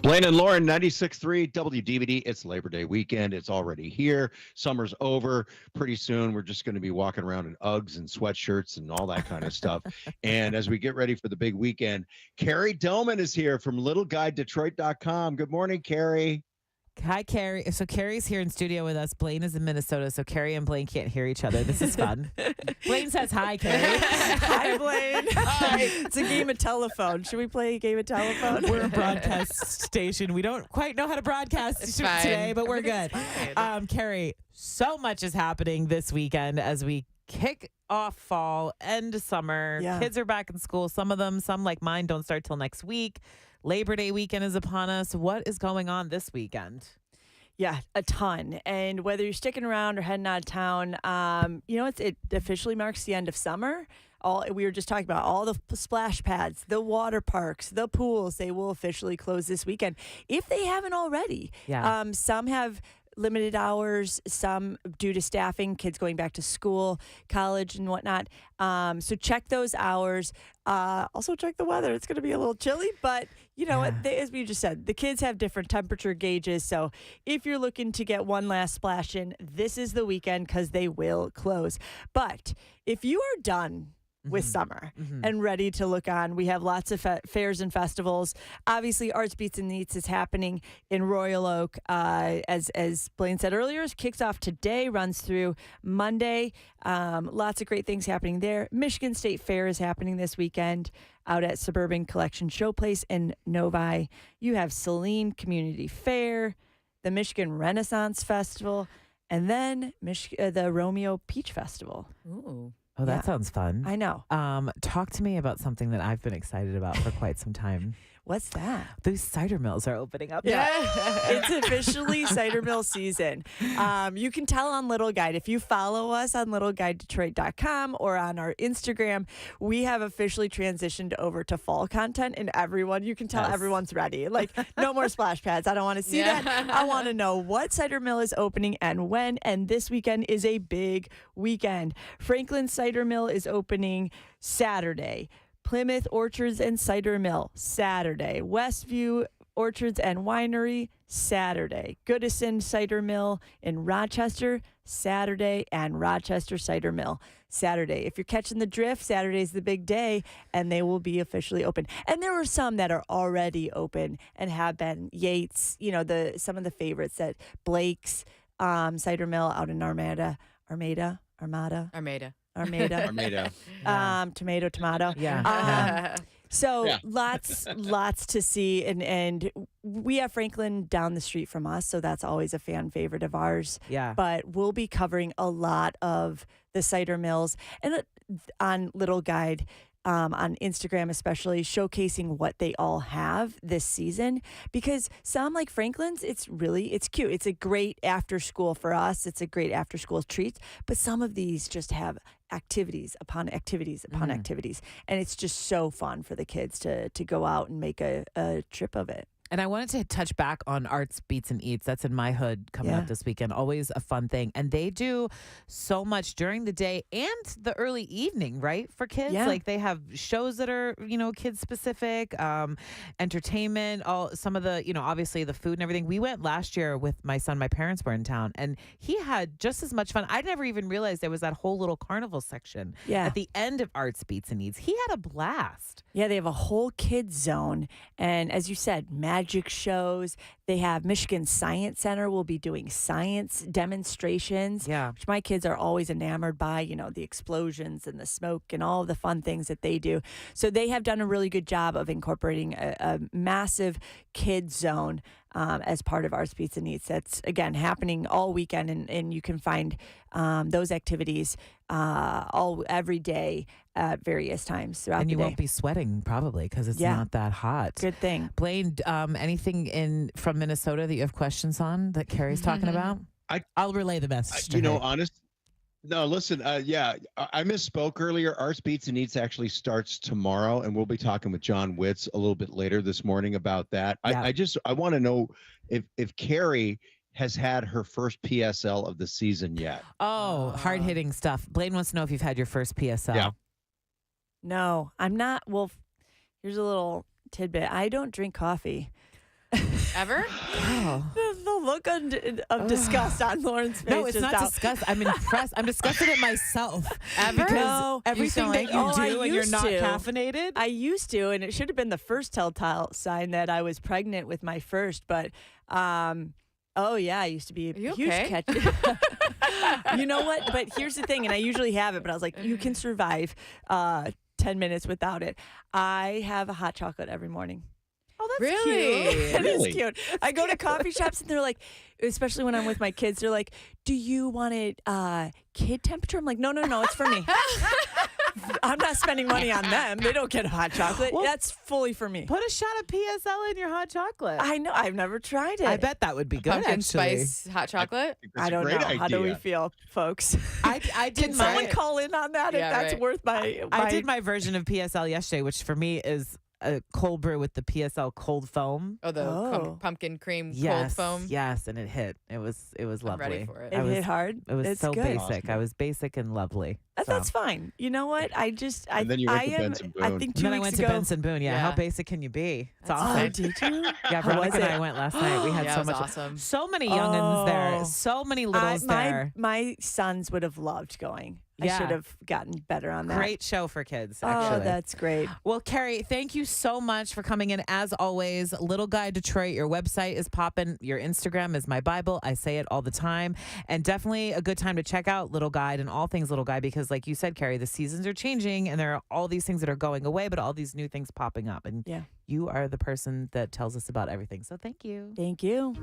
Blaine and Lauren, 96.3 WDVD. It's Labor Day weekend. It's already here. Summer's over. Pretty soon, we're just going to be walking around in Uggs and sweatshirts and all that kind of stuff. And as we get ready for the big weekend, Carrie Dillman is here from LittleGuideDetroit.com. Good morning, Carrie. Hi, Carrie. So Carrie's here in studio with us. Blaine is in Minnesota, so Carrie and Blaine can't hear each other. This is fun. Blaine says hi, Carrie. Hi, Blaine. Hi. It's a game of telephone. Should we play a game of telephone? We're a broadcast station. We don't quite know how to broadcast today, but we're good. Carrie, so much is happening this weekend as we kick off fall, end summer. Yeah. Kids are back in school. Some of them, some like mine, don't start till next week. Labor Day weekend is upon us. What is going on this weekend? Yeah, a ton. And whether you're sticking around or heading out of town, it officially marks the end of summer. We were just talking about all the splash pads, the water parks, the pools. They will officially close this weekend if they haven't already. Yeah. Some have limited hours, some due to staffing, kids going back to school, college, and whatnot. So check those hours. Also check the weather. It's going to be a little chilly, but you know what? As we just said, the kids have different temperature gauges. So if you're looking to get one last splash in, this is the weekend because they will close. But if you are done with summer and ready to look on, we have lots of fairs and festivals. Obviously, Arts Beats and Eats is happening in Royal Oak. As Blaine said earlier, it kicks off today, runs through Monday. Lots of great things happening there. Michigan State Fair is happening this weekend out at Suburban Collection Showplace in Novi. You have Saline Community Fair, the Michigan Renaissance Festival, and then the Romeo Peach Festival. Ooh. Oh, that sounds fun. I know. Talk to me about something that I've been excited about for quite some time. What's that? Those cider mills are opening up. Yeah, it's officially cider mill season. You can tell on Little Guide. If you follow us on littleguidedetroit.com or on our Instagram, we have officially transitioned over to fall content, and you can tell everyone's ready. Like, no more splash pads. I don't want to see that. I want to know what cider mill is opening and when, and this weekend is a big weekend. Franklin Cider Mill is opening Saturday. Plymouth Orchards and Cider Mill, Saturday. Westview Orchards and Winery, Saturday. Goodison Cider Mill in Rochester, Saturday. And Rochester Cider Mill, Saturday. If you're catching the drift, Saturday's the big day, and they will be officially open. And there are some that are already open and have been. Yates, some of the favorites that Blake's Cider Mill out in Armada. Tomato. Yeah. Lots to see. And we have Franklin down the street from us, so that's always a fan favorite of ours. Yeah. But we'll be covering a lot of the cider mills and on Little Guide. On Instagram especially, showcasing what they all have this season, because some, like Franklin's, it's cute. It's a great after school for us. It's a great after school treat, but some of these just have activities upon activities upon activities, and it's just so fun for the kids to go out and make a trip of it. And I wanted to touch back on Arts Beats and Eats. That's in my hood coming up this weekend. Always a fun thing. And they do so much during the day and the early evening, right? For kids. Yeah. Like they have shows that are, kids specific, entertainment, some of the, obviously the food and everything. We went last year with my son. My parents were in town and he had just as much fun. I never even realized there was that whole little carnival section at the end of Arts Beats and Eats. He had a blast. Yeah, they have a whole kids zone. And as you said, magic shows. They have Michigan Science Center will be doing science demonstrations, which my kids are always enamored by, the explosions and the smoke and all the fun things that they do. So they have done a really good job of incorporating a massive kids zone as part of Arts Beats and Eats. That's, again, happening all weekend, and you can find those activities every day at various times throughout the day. And you won't be sweating probably because it's not that hot. Good thing. Blaine, anything from Minnesota that you have questions on that Carrie's talking about? I'll relay the message to her. Honest. No, listen, I misspoke earlier. Arts Beats and Eats actually starts tomorrow, and we'll be talking with John Witz a little bit later this morning about that. Yeah. I want to know if Carrie has had her first PSL of the season yet. Oh, hard-hitting stuff. Blaine wants to know if you've had your first PSL. Yeah. No, I'm not. Well, here's a little tidbit. I don't drink coffee. Ever? Oh. The look of disgust on Lauren's face. No, it's just not now. disgust. I'm impressed. I'm disgusted at myself. Ever? Because No. everything sound that like you it. Oh, I do and you're used not to. caffeinated. I used to, and it should have been the first telltale sign that I was pregnant with my first. But, oh yeah, I used to be a Are you huge okay? catch. You know what? But here's the thing, and I usually have it, but I was like, you can survive 10 minutes without it. I have a hot chocolate every morning. Oh, that's Really? cute. It is Really? cute. I go to coffee shops and they're like, especially when I'm with my kids, they're like, do you want it kid temperature? I'm like, no, it's for me. I'm not spending money on them. They don't get hot chocolate. Well, That's fully for me. Put a shot of PSL in your hot chocolate. I know. I've never tried it. I bet that would be good. Pumpkin actually, spice hot chocolate. think that's I a don't know. great How do we idea. feel, folks? I did Can someone my call in on that Yeah, if that's right. worth my I did my version of PSL yesterday, which for me is a cold brew with the PSL cold foam. Oh, the Oh. pumpkin cream Yes, cold foam. yes, and it hit. It was I'm lovely. ready for it. It I was- hit hard. It was It's so good. basic. Awesome. I was basic and lovely. So. That's fine. You know what? I And then you went I to am. Benson I Boone. think And 2 then I weeks went ago. to Benson Boone. Yeah, how Yeah. basic can you be? It's That's awesome. Oh, did you? Yeah, How was Veronica and I it? went last night. We had Yeah, so it was much. awesome. So many youngins Oh. there. So many littles there. My sons would have loved going. I Yeah. should have gotten better on that. Great show for kids, Oh, actually. that's great. Well, Carrie, thank you so much for coming in. As always, Little Guy Detroit, your website is popping. Your Instagram is my Bible. I say it all the time. And definitely a good time to check out Little Guide and all things Little Guy because, like you said, Carrie, the seasons are changing and there are all these things that are going away, but all these new things popping up. And Yeah. you are the person that tells us about everything. So thank you. Thank you.